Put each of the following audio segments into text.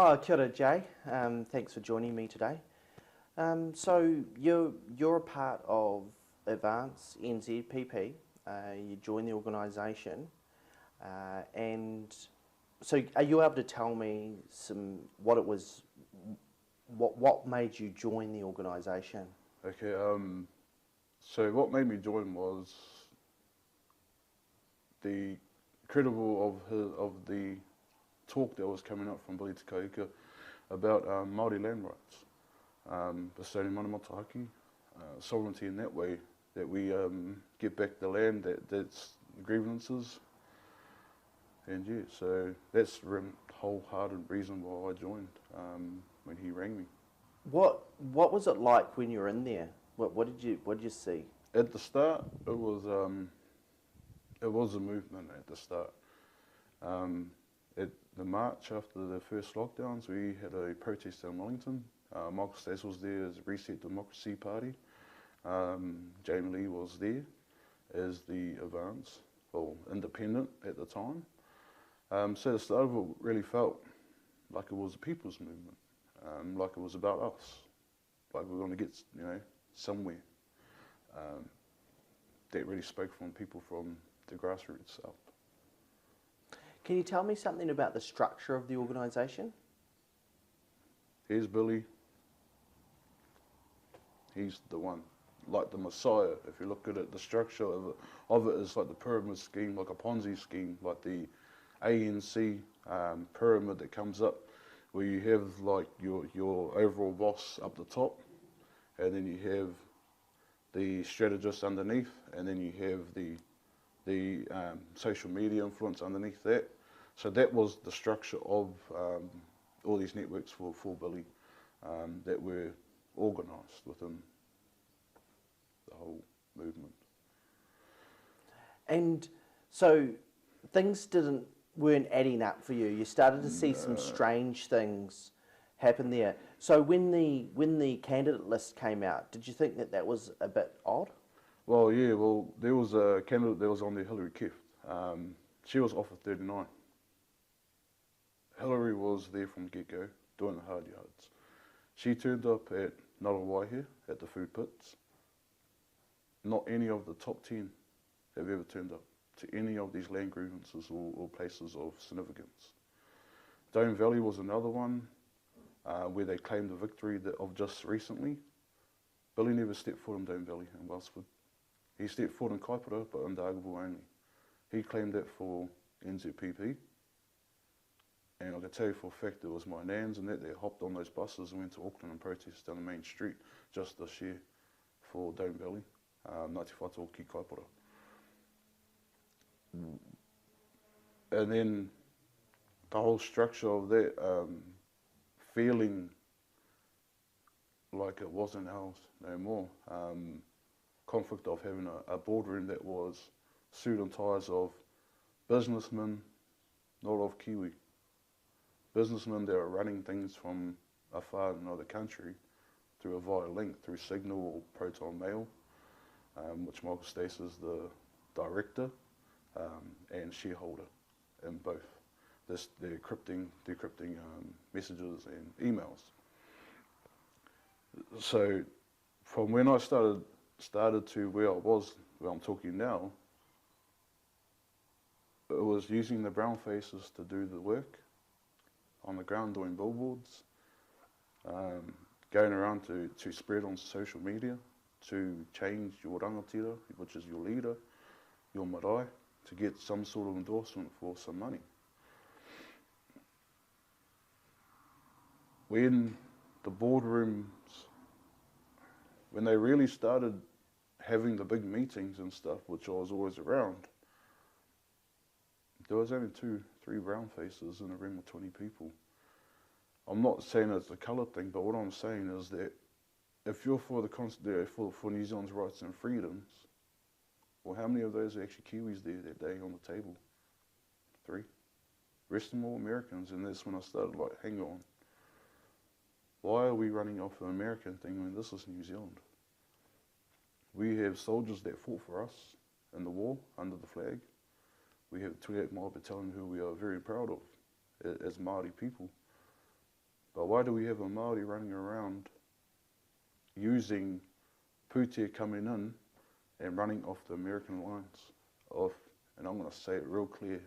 Oh, kia ora, Jay. Thanks for joining me today. So you're a part of Advance NZPP. You joined the organisation, and so are you able to tell me what it was, what made you join the organisation? Okay, so what made me join was the credible of the talk that was coming up from Billy Te Kaika about Māori land rights, Australian mana matahaki, sovereignty in that way, that we get back the land that's grievances, and yeah, so that's the wholehearted reason why I joined when he rang me. What was it like when you were in there? What did you see? At the start, it was a movement at the start. At the March after the first lockdowns, we had a protest in Wellington. Michael Stace was there as Reset Democracy Party. Jamie Lee was there as the Advance, well, independent at the time. So the start of it really felt like it was a people's movement, like it was about us, like we were going to get, somewhere. That really spoke from people from the grassroots up. Can you tell me something about the structure of the organisation? Here's Billy. He's the one, like the Messiah. If you look at it, the structure of it is like the pyramid scheme, like a Ponzi scheme, like the ANC pyramid that comes up, where you have like your overall boss up the top, and then you have the strategist underneath, and then you have the social media influence underneath that. So that was the structure of all these networks for Billy that were organised within the whole movement. And so things weren't adding up for you. You started to see some strange things happen there. So when the candidate list came out, did you think that was a bit odd? Well, yeah. Well, there was a candidate that was on there, Hillary Kift. She was offered 39. Hillary was there from the get-go, doing the hard yards. She turned up at Ngarawaihe at the food pits. Not any of the top 10 have ever turned up to any of these land grievances or places of significance. Dome Valley was another one where they claimed the victory of just recently. Billy never stepped foot in Dome Valley in Wellsford. He stepped foot in Kaipara, but in Dargaville only. He claimed that for NZPP. And I can tell you for a fact it was my nans and that hopped on those buses and went to Auckland and protested down the main street just this year for Dome Valley, Ngāti Whātua ki Kaipara. And then the whole structure of that feeling like it wasn't ours no more. Conflict of having a boardroom that was suit and ties of businessmen, not of Kiwi. Businessmen that are running things from afar in another country through a via link, through Signal or Proton Mail, which Michael Stace is the director and shareholder in both. They're decrypting messages and emails. So from when I started to where I'm talking now, it was using the brown faces to do the work on the ground, doing billboards, going around to spread on social media, to change your rangatira, which is your leader, your marae, to get some sort of endorsement for some money. When the boardrooms, when they really started having the big meetings and stuff, which I was always around, there was only 2-3 brown faces in a room of 20 people. I'm not saying it's a colour thing, but what I'm saying is that if you're for for New Zealand's rights and freedoms, well, how many of those are actually Kiwis there that day on the table? 3. The rest of them all Americans, and that's when I started like, hang on. Why are we running off an American thing when this is New Zealand? We have soldiers that fought for us in the war under the flag. We have 28 Mile Battalion who we are very proud of as Māori people. But why do we have a Māori running around using pūtea coming in and running off the American lines of, and I'm going to say it real clear,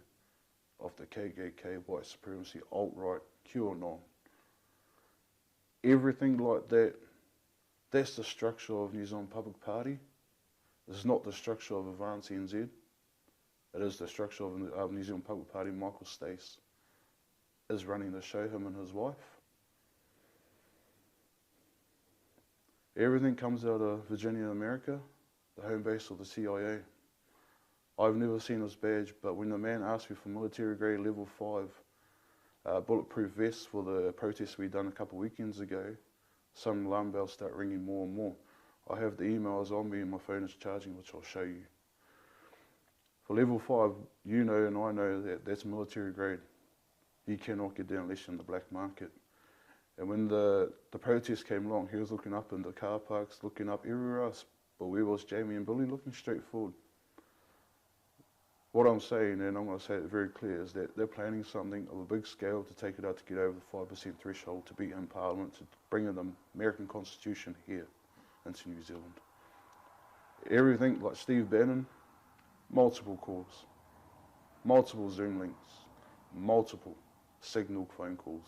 of the KKK, white supremacy, alt-right, QAnon. Everything like that, that's the structure of New Zealand Public Party. It's not the structure of Advance NZ. It is the structure of New Zealand Public Party. Michael Stace is running the show, him and his wife. Everything comes out of Virginia, America, the home base of the CIA. I've never seen this badge, but when the man asked me for military grade level 5 bulletproof vests for the protest we done a couple of weekends ago, some alarm bells start ringing more and more. I have the emails on me and my phone is charging, which I'll show you. For level 5, you know and I know that that's military grade. You cannot get down unless you're in the black market. And when the protest came along, he was looking up in the car parks, looking up everywhere else. But where was Jamie and Billy? Looking straight forward. What I'm saying, and I'm going to say it very clear, is that they're planning something of a big scale to take it out to get over the 5% threshold to be in Parliament, to bring in the American Constitution here into New Zealand. Everything like Steve Bannon, multiple calls, multiple Zoom links, multiple Signal phone calls.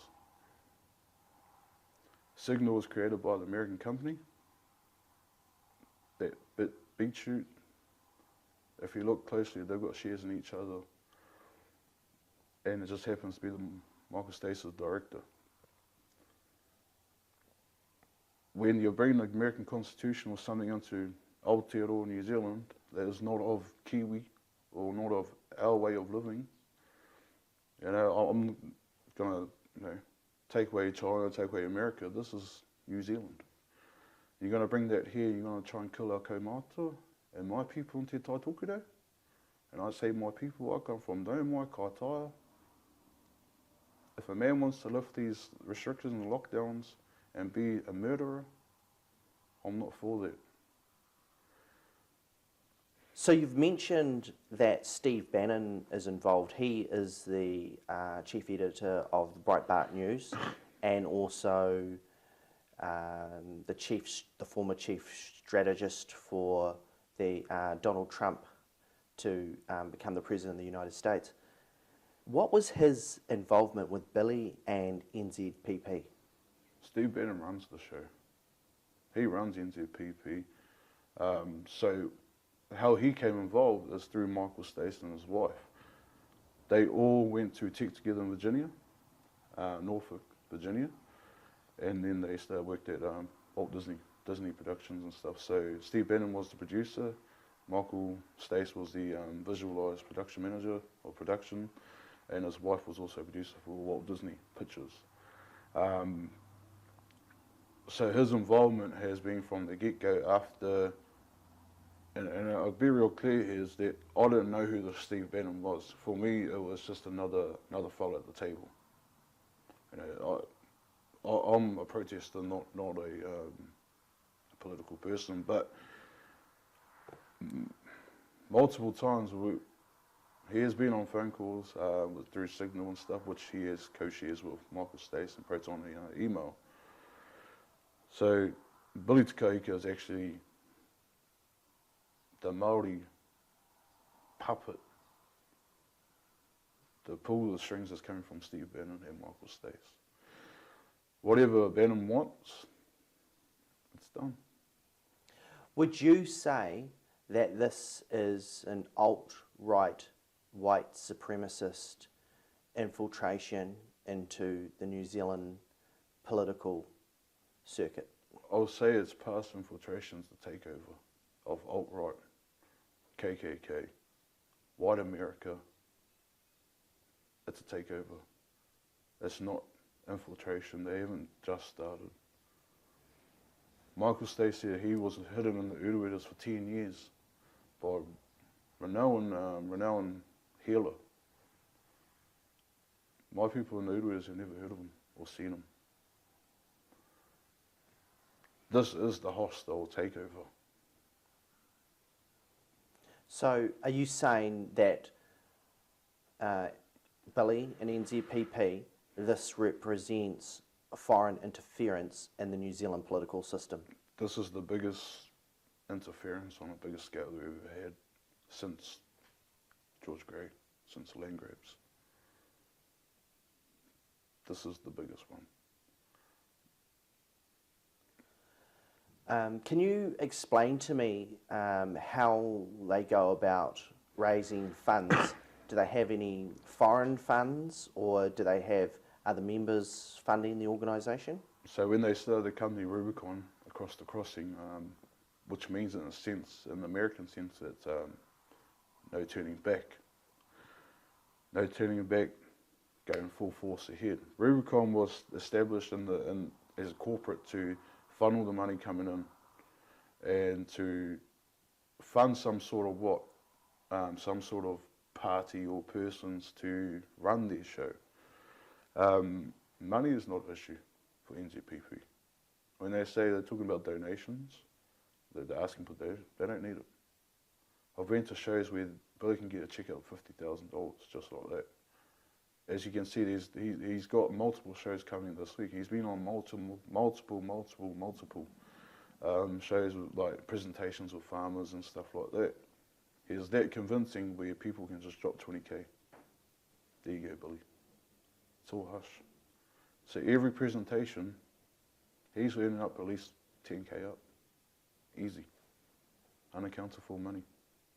Signal was created by the American company that Big Shoot. If you look closely, they've got shares in each other, and it just happens to be Michael Stace's director. When you're bringing the American Constitution or something into Aotearoa, New Zealand, that is not of Kiwi or not of our way of living, you know, I'm going to, take away China, take away America. This is New Zealand. You're going to bring that here, you're going to try and kill our kaumata and my people in Te Tai Tokoro. And I say my people, I come from Naumai, Kaitaia. If a man wants to lift these restrictions and lockdowns and be a murderer, I'm not for that. So you've mentioned that Steve Bannon is involved. He is the chief editor of the Breitbart News, and also the former chief strategist for the Donald Trump to become the president of the United States. What was his involvement with Billy and NZPP? Steve Bannon runs the show. He runs NZPP. So how he came involved is through Michael Stace and his wife. They all went to tech together in Virginia, Norfolk, Virginia, and then they started worked at Walt Disney Productions and stuff. So Steve Bannon was the producer, Michael Stace was the visualised production manager of production, and his wife was also a producer for Walt Disney Pictures. So his involvement has been from the get-go after. And I'll be real clear here, is that I didn't know who the Steve Bannon was. For me, it was just another fellow at the table. You know, I'm a protester, not a political person, but multiple times he has been on phone calls through Signal and stuff, which he has co-shares with Michael Stace and Proton email. So Billy Takahika is actually the Māori puppet. The pull of the strings is coming from Steve Bannon and Michael Stace. Whatever Bannon wants, it's done. Would you say that this is an alt-right, white supremacist infiltration into the New Zealand political circuit? I'll say it's past infiltration's the takeover of alt-right, KKK, white America. It's a takeover. It's not infiltration. They haven't just started. Michael Stace here, he was hidden in the Uruwetas for 10 years by renowned healer. My people in the Uruwetas have never heard of him or seen him. This is the hostile takeover. So are you saying that Billy and NZPP, this represents foreign interference in the New Zealand political system? This is the biggest interference on a bigger scale we've ever had since George Grey, since land grabs. This is the biggest one. Can you explain to me how they go about raising funds? Do they have any foreign funds, or do they have other members funding the organisation? So when they started the company Rubicon across the crossing, which means in a sense, in the American sense, that no turning back. No turning back, going full force ahead. Rubicon was established as a corporate to funnel the money coming in and to fund some sort of party or persons to run their show. Money is not an issue for NZPP. When they say they're talking about donations, they're asking for donations, they don't need it. I've been to shows where Billy can get a check out of $50,000 just like that. As you can see, he's got multiple shows coming this week. He's been on multiple shows with, like, presentations with farmers and stuff like that. He's that convincing where people can just drop 20k. There you go, Billy. It's all hush. So every presentation, he's earning up at least 10k up. Easy. Unaccounted for money.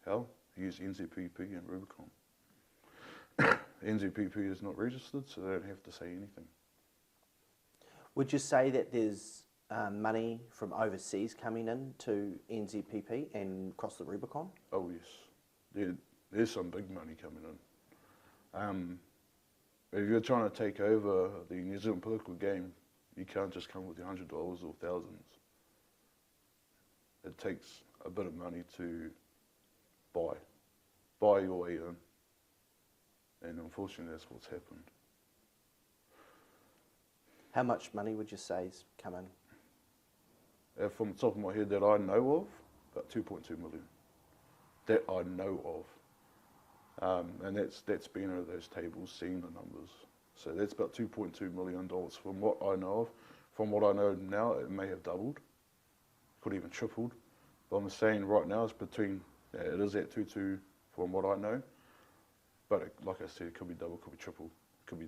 How? He used NZPP and Rubicon. NZPP is not registered, so they don't have to say anything. Would you say that there's money from overseas coming in to NZPP and across the Rubicon? Oh yes, there's some big money coming in. If you're trying to take over the New Zealand political game, you can't just come with your $100 or thousands. It takes a bit of money to buy your way in. And unfortunately, that's what's happened. How much money would you say's come in? From the top of my head that I know of, about 2.2 million. That I know of. And that's been over those tables, seeing the numbers. So that's about $2.2 million from what I know of. From what I know now, it may have doubled. Could even tripled. But I'm saying right now it's between, it is at 2.2 from what I know. But like I said, it could be double, could be triple, it could be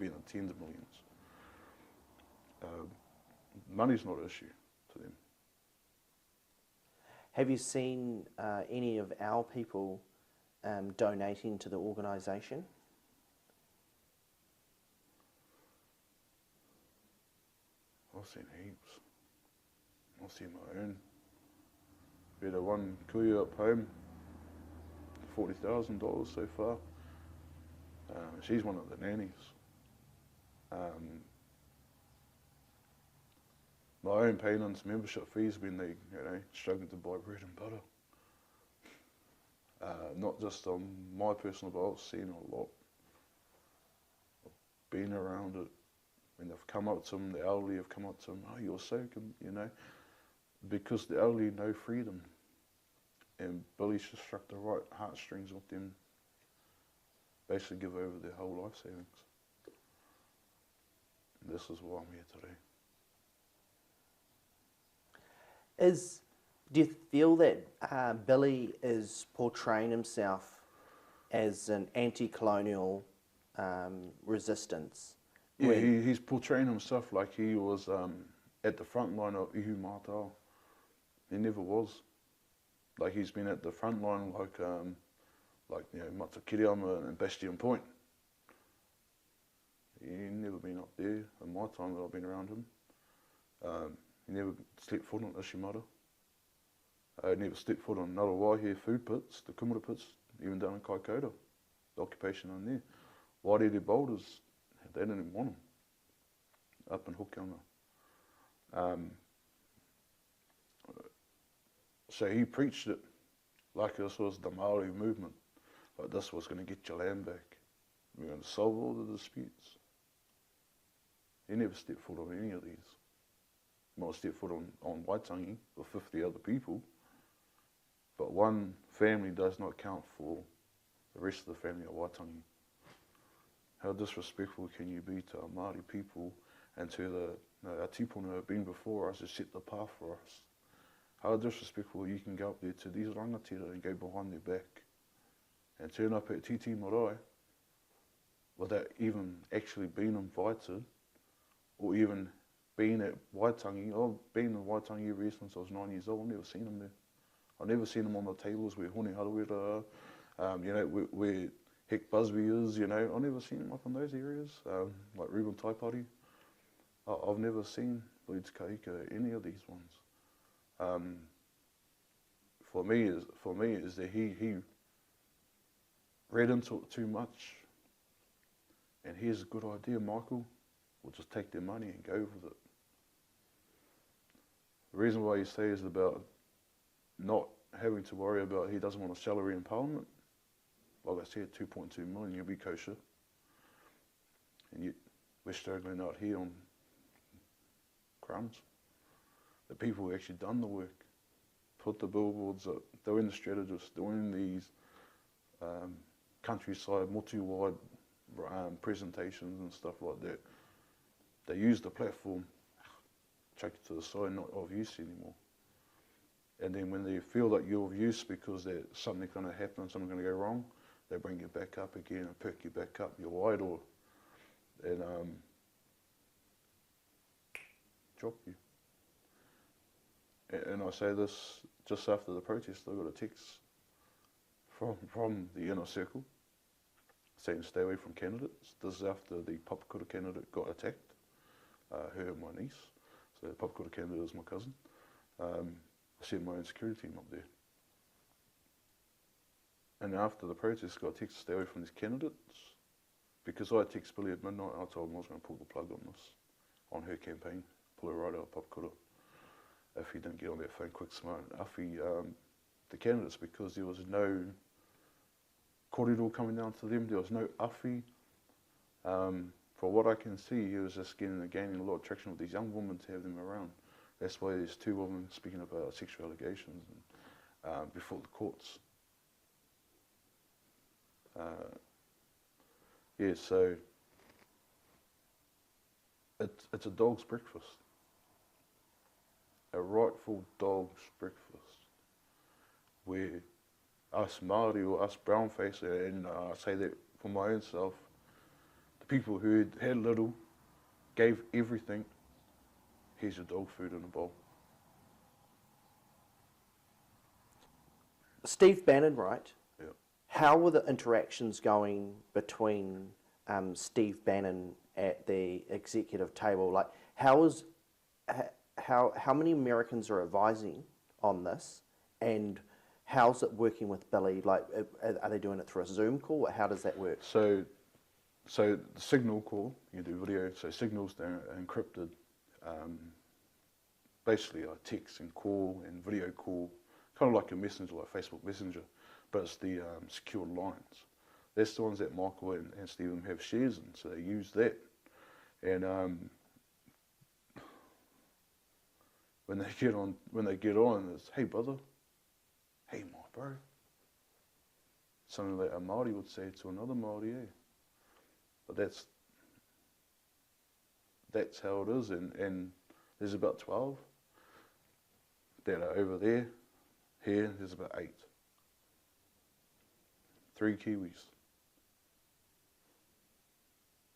in the tens of millions. Money's not an issue to them. Have you seen any of our people donating to the organisation? I've seen heaps. I've seen my own. We had one kuya up home, $40,000 so far. She's one of the nannies. My own parents' membership fees when they, struggling to buy bread and butter. Not just on my personal, but I've seen a lot. I've been around it. When they've come up to them, the elderly have come up to them, oh, you're so, because the elderly know freedom. And Billy's just struck the right heartstrings with them, basically give over their whole life savings. And this is why I'm here today. Do you feel that Billy is portraying himself as an anti-colonial resistance? Yeah, he's portraying himself like he was at the front line of Ihu Mātao. He never was. Like, he's been at the front line like Matakiriama and Bastion Point. He's never been up there in my time that I've been around him. He never stepped foot on Ishimara. Never stepped foot on Ngarawaihe food pits, the kumara pits, even down in Kaikoura, the occupation on there. Waiere boulders, they didn't even want them, up in Hokianga. So he preached it like this was the Maori movement, like this was going to get your land back. We're going to solve all the disputes. He never stepped foot on any of these. He might step foot on Waitangi with 50 other people, but one family does not count for the rest of the family of Waitangi. How disrespectful can you be to our Māori people and to our tipuna who have been before us, who set the path for us. How disrespectful you can go up there to these rangatira and go behind their back and turn up at Titi Marae without even actually being invited or even being at Waitangi. I've been in Waitangi ever since I was 9 years old. I've never seen them there. I've never seen them on the tables where Hone Harawira, where Heck Busby is, I've never seen them up in those areas, like Reuben Taipari. I've never seen Lui Te Kahika, any of these ones. For me is that he read into it too much. And here's a good idea, Michael. We'll just take their money and go with it. The reason why you say is about not having to worry about he doesn't want a salary in Parliament. Like I said, 2.2 million, you'll be kosher. And yet we're struggling out here on crumbs. The people who actually done the work, put the billboards up, doing the strategists, doing these countryside, motu-wide presentations and stuff like that. They use the platform, chuck it to the side, not of use anymore. And then when they feel that you're of use because there's something going to happen, something going to go wrong, they bring you back up again and perk you back up, your idol, and drop you. And I say this just after the protest. I got a text from the inner circle saying stay away from candidates. This is after the Papakura candidate got attacked, her and my niece. So the Papakura candidate is my cousin. I sent my own security team up there. And after the protest, got a text to stay away from these candidates. Because I texted Billy at midnight, I told him I was going to pull the plug on this, on her campaign, pull her right out of Papakura. If he didn't get on that phone quick, smart, the candidates, because there was no kōrero coming down to them, there was no awhi. For what I can see, he was just gaining a lot of traction with these young women to have them around. That's why there's two women speaking about sexual allegations and, before the courts. So it's a dog's breakfast. A rightful dog's breakfast, where us Māori or us brownface, and I say that for my own self, the people who had little, gave everything, here's your dog food in a bowl. Steve Bannon, right? Yeah. How were the interactions going between Steve Bannon at the executive table? Like, how many Americans are advising on this, and how's it working with Billy? Like, are they doing it through a Zoom call? How does that work? So the signal call, you do video, so signals, they're encrypted. Basically a text and call and video call, kind of like a messenger, like Facebook Messenger, but it's the secure lines. That's the ones that Michael and Stephen have shares in, so they use that. And when they get on, it's, hey brother, hey my bro. Something that a Māori would say to another Māori, eh? But that's how it is, and there's about 12 that are over there. Here, there's about 8. 3 Kiwis.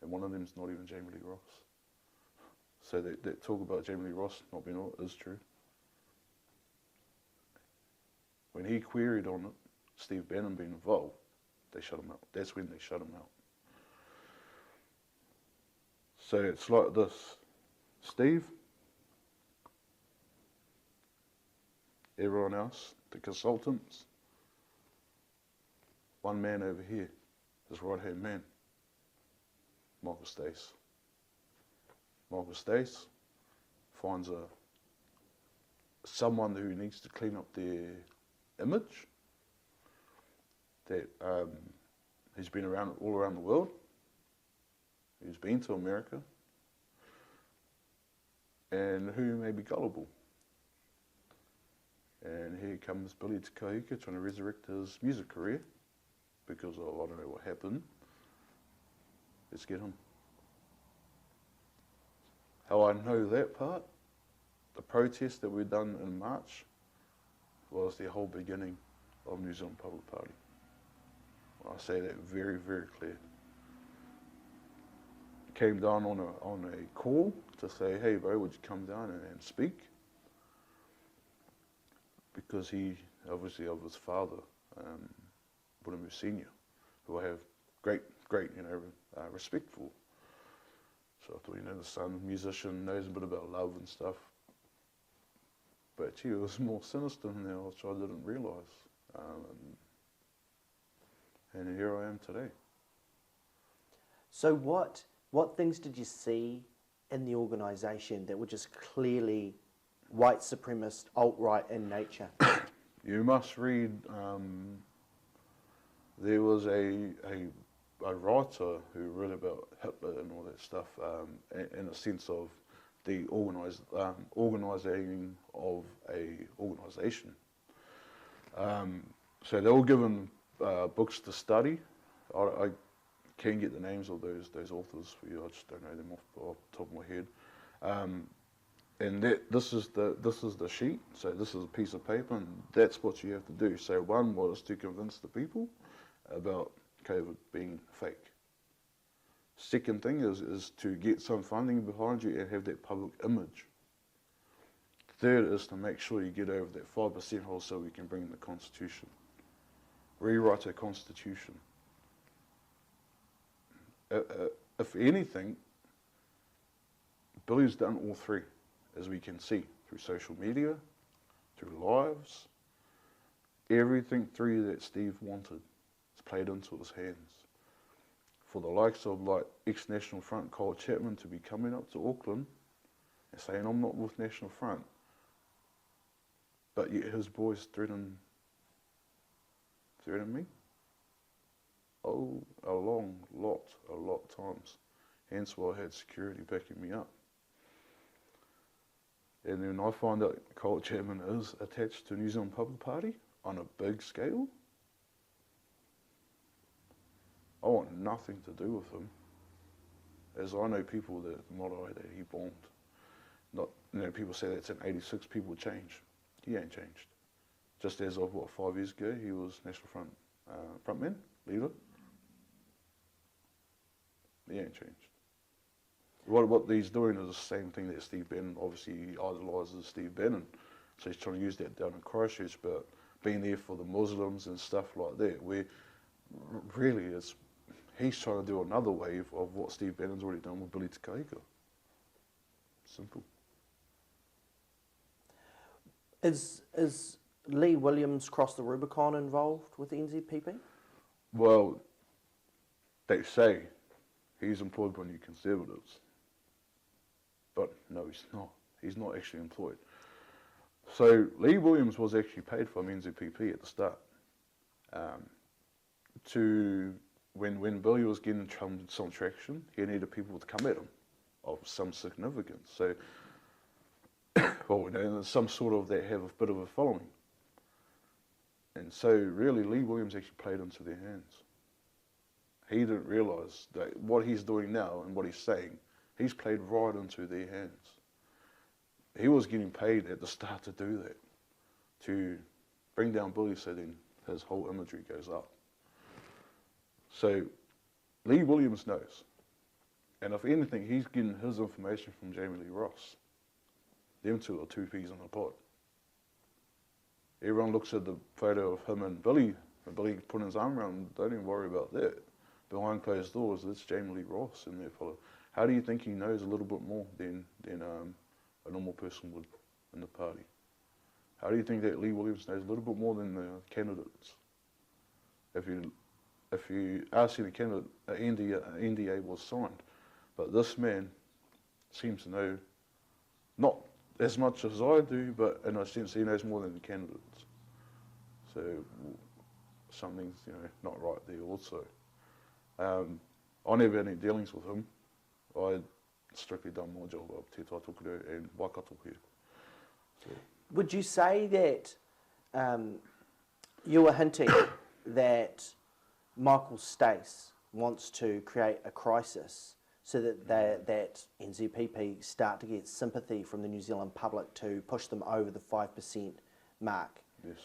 And one of them's not even Jamie Lee Ross. So that talk about Jamie Lee Ross not being on it is true. When he queried on it, Steve Bannon being involved, they shut him out. That's when they shut him out. So it's like this. Steve, everyone else, the consultants, one man over here, his right-hand man, Michael Stace. Michael Stace finds someone who needs to clean up their image, that who's been around all around the world, who's been to America, and who may be gullible. And here comes Billy Te Kahika trying to resurrect his music career because of, I don't know what happened. Let's get him. How I know that part, the protest that we done in March was the whole beginning of New Zealand Public Party. I say that very, very clear. Came down on a call to say, hey bro, would you come down and speak? Because he, obviously of his father, William Senior, who I have great, respect for. So I thought, the son, musician, knows a bit about love and stuff. But gee, it was more sinister than that, which I didn't realise. And here I am today. So what things did you see in the organisation that were just clearly white supremacist, alt-right in nature? You must read, there was a writer who wrote about Hitler and all that stuff in a sense of the organising of a organisation. So they were given books to study. I can get the names of those authors for you. I just don't know them off the top of my head. And this is the sheet. So this is a piece of paper, and that's what you have to do. So one was to convince the people about COVID being fake. Second thing is to get some funding behind you and have that public image. Third is to make sure you get over that 5% hole so we can bring in the Constitution. Rewrite our Constitution. If anything, Billy's done all three, as we can see, through social media, through lives. Everything three that Steve wanted is played into his hands. For the likes of ex-National Front Kyle Chapman to be coming up to Auckland and saying, I'm not with National Front, but yet his boys threaten me? Oh, a lot of times. Hence why I had security backing me up. And then I find out Kyle Chapman is attached to New Zealand Public Party on a big scale. I want nothing to do with him, as I know people that motto that he bombed. Not, people say that's in '86, people change. He ain't changed. Just as of 5 years ago, he was National Front frontman, leader. He ain't changed. What he's doing is the same thing that Steve Bannon, obviously he idolises Steve Bannon. So he's trying to use that down in Christchurch, but being there for the Muslims and stuff like that, where really he's trying to do another wave of what Steve Bannon's already done with Billy Takaika. Simple. Is Lee Williams crossed the Rubicon involved with the NZPP? Well, they say he's employed by New Conservatives. But no, he's not. He's not actually employed. So Lee Williams was actually paid from NZPP at the start. When Billy was getting some traction, he needed people to come at him of some significance. So, some sort of that have a bit of a following. And so really Lee Williams actually played into their hands. He didn't realise that what he's doing now and what he's saying, he's played right into their hands. He was getting paid at the start to do that, to bring down Billy so then his whole imagery goes up. So Lee Williams knows. And if anything, he's getting his information from Jamie Lee Ross. Them two are two peas in a pod. Everyone looks at the photo of him and Billy putting his arm around him, don't even worry about that. Behind closed doors, it's Jamie Lee Ross in there. How do you think he knows a little bit more than a normal person would in the party? How do you think that Lee Williams knows a little bit more than the candidates? If you ask any candidate, an NDA was signed, but this man seems to know not as much as I do, but in a sense he knows more than the candidates. So something's not right there also. I never had any dealings with him. I strictly done my job of Te Taitokuto and Waikato here. So. Would you say that you were hinting that Michael Stace wants to create a crisis so that that NZPP start to get sympathy from the New Zealand public to push them over the 5% mark. Yes.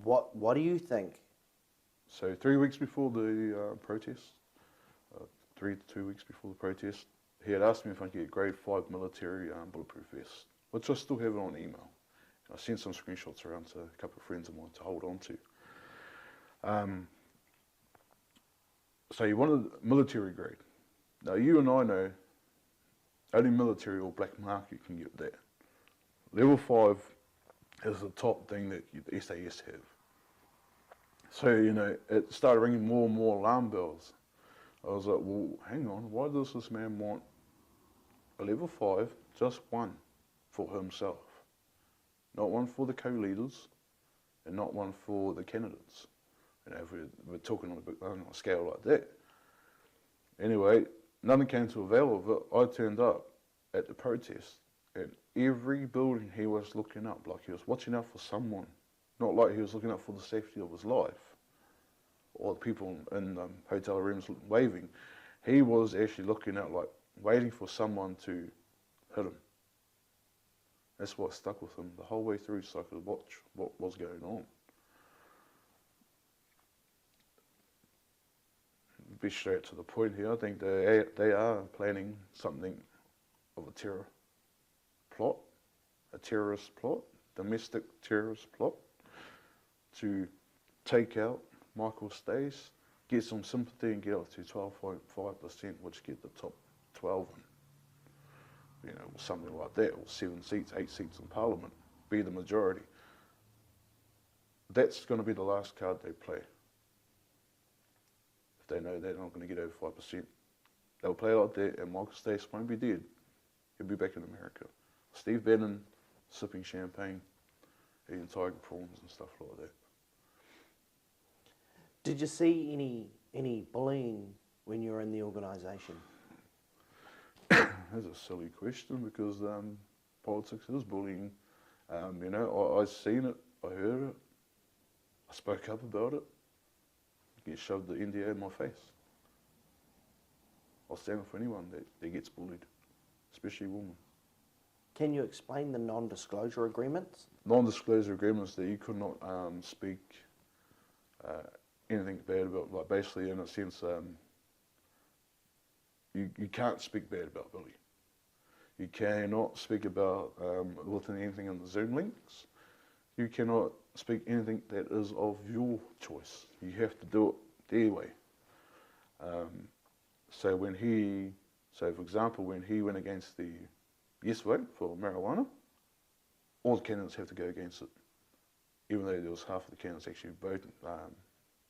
What do you think? So 3 weeks before the protest, 3 to 2 weeks before the protest, he had asked me if I could get grade 5 military bulletproof vest, which I still have it on email. I sent some screenshots around to a couple of friends of mine to hold on to. So he wanted military grade. Now you and I know only military or black market can get that. Level 5 is the top thing that the SAS have. So, you know, it started ringing more and more alarm bells. I was like, well, hang on, why does this man want a level 5, just one for himself? Not one for the co-leaders and not one for the candidates. You know, if we're talking on a scale like that. Anyway, nothing came to avail of it. I turned up at the protest, and every building he was looking up, like he was watching out for someone, not like he was looking out for the safety of his life, or the people in hotel rooms waving. He was actually looking out, like waiting for someone to hit him. That's what stuck with him the whole way through, so I could watch what was going on. Be straight to the point here. I think they are planning something of a terror plot, a terrorist plot, domestic terrorist plot, to take out Michael Stace, get some sympathy and get up to 12.5%, which get the top 12 in, you know, something like that, or 7 seats, 8 seats in Parliament, be the majority. That's going to be the last card they play. They know they're not going to get over 5%. They'll play like that, and Michael Stace won't be dead. He'll be back in America. Steve Bannon sipping champagne, eating tiger prawns and stuff like that. Did you see any bullying when you were in the organisation? That's a silly question, because politics is bullying. You know, I've seen it, I heard it, I spoke up about it. Get shoved the NDA in my face. I'll stand up for anyone that gets bullied, especially women. Can you explain the non-disclosure agreements? Non-disclosure agreements that you could not speak anything bad about, like basically in a sense, you can't speak bad about Billy. You cannot speak about within anything in the Zoom links. You cannot speak anything that is of your choice. You have to do it their way. So for example, when he went against the yes vote for marijuana, all the candidates have to go against it, even though there was half of the candidates actually voting,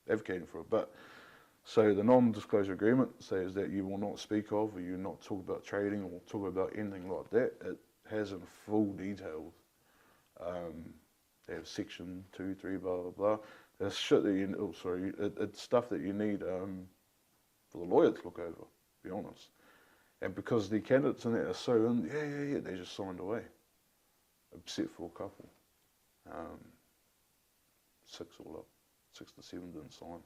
advocating for it. But so the non-disclosure agreement says that you will not speak of, or you not talk about trading, or talk about anything like that. It has in full detail. They have section 2, 3, blah, blah, blah. There's shit that it's stuff that you need for the lawyer to look over, to be honest. And because the candidates in there are so in, they just signed away. Except for a couple. 6 all up. 6 to 7 didn't sign.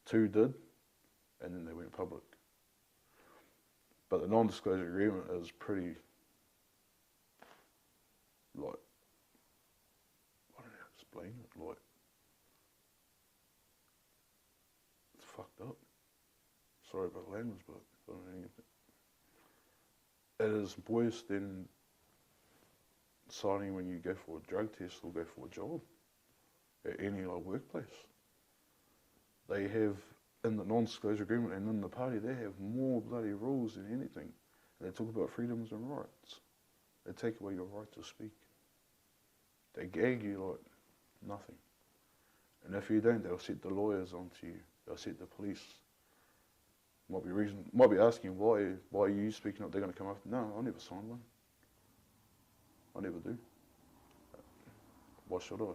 2 did, and then they went public. But the non-disclosure agreement is pretty, like, explain it, like, it's fucked up. Sorry about the language, but I don't know. It is worse than signing when you go for a drug test or go for a job at any like workplace. They have, in the non-disclosure agreement and in the party, they have more bloody rules than anything. And they talk about freedoms and rights. They take away your right to speak. They gag you like nothing. And if you don't, they'll set the lawyers onto you. They'll set the police. Might be asking why are you speaking up? They're going to come after. No, I never signed one. I never do. Why should I?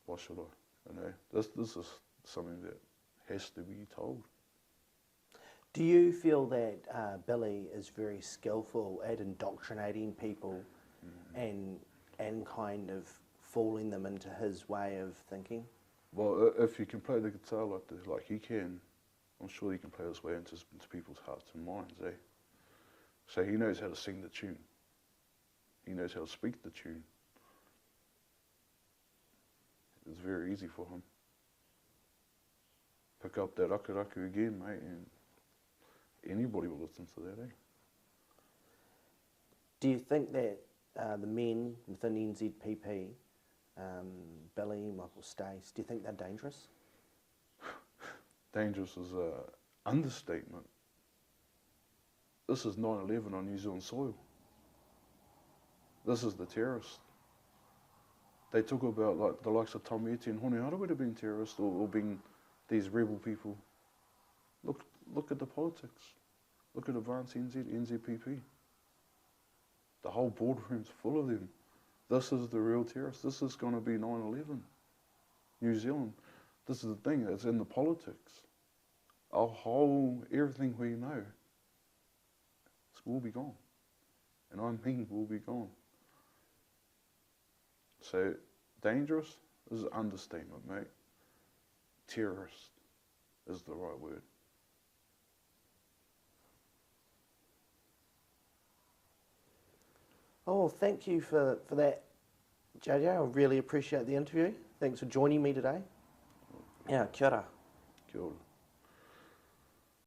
Why should I? You know, this is something that has to be told. Do you feel that Billy is very skillful at indoctrinating people and kind of fooling them into his way of thinking? Well, if you can play the guitar like he can, I'm sure he can play his way into people's hearts and minds, eh? So he knows how to sing the tune. He knows how to speak the tune. It's very easy for him. Pick up that raku again, mate, and anybody will listen to that, eh? Do you think that the men within NZPP, Billy, Michael, Stace, do you think they're dangerous? Dangerous is an understatement. This is 9/11 on New Zealand soil. This is the terrorists. They talk about like the likes of Tom Eti and Honeara would have been terrorists or been these rebel people. Look at the politics. Look at Advance NZ, NZPP. The whole boardroom's full of them. This is the real terrorists. This is going to be 9/11. New Zealand. This is the thing, it's in the politics. Our whole, everything we know, will be gone. And I mean will be gone. So, dangerous is an understatement, mate. Terrorist is the right word. Oh, thank you for that, JJ. I really appreciate the interview. Thanks for joining me today. Yeah, kia ora. Kia ora.